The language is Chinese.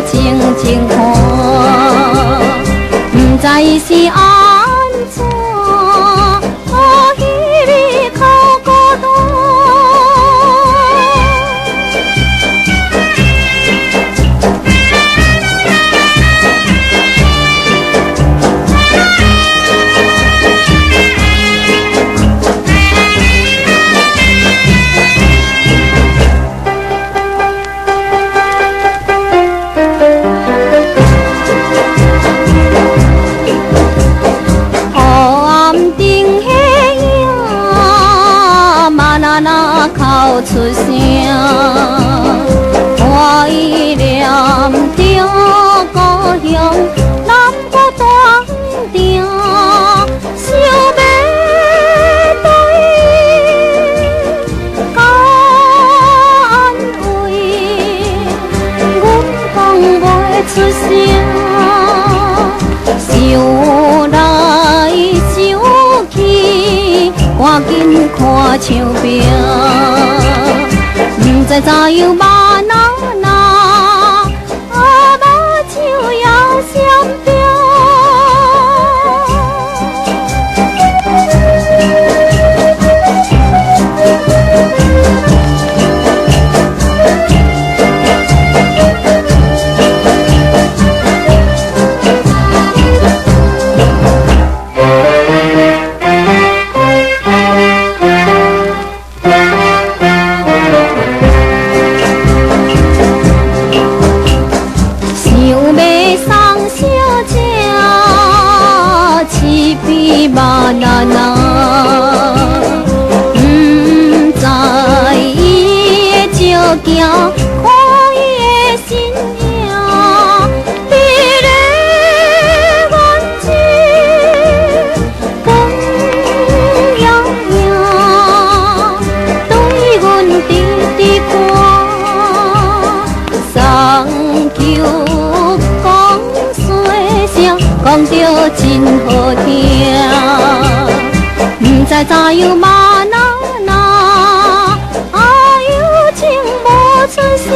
静静看，不知是安怎，彼日靠孤单。哭出声，我依念着故乡南国大城，想要对甲安慰，阮讲袂出声，想来想去，赶紧看唱片。不知怎样嘛那，目睭也闪避。嘛那那，不知伊的照镜，看伊的身影，伫咧眼前光耀耀，对阮直直看，送求讲细声，讲着真好听。不知怎样嘛那，有情无出声。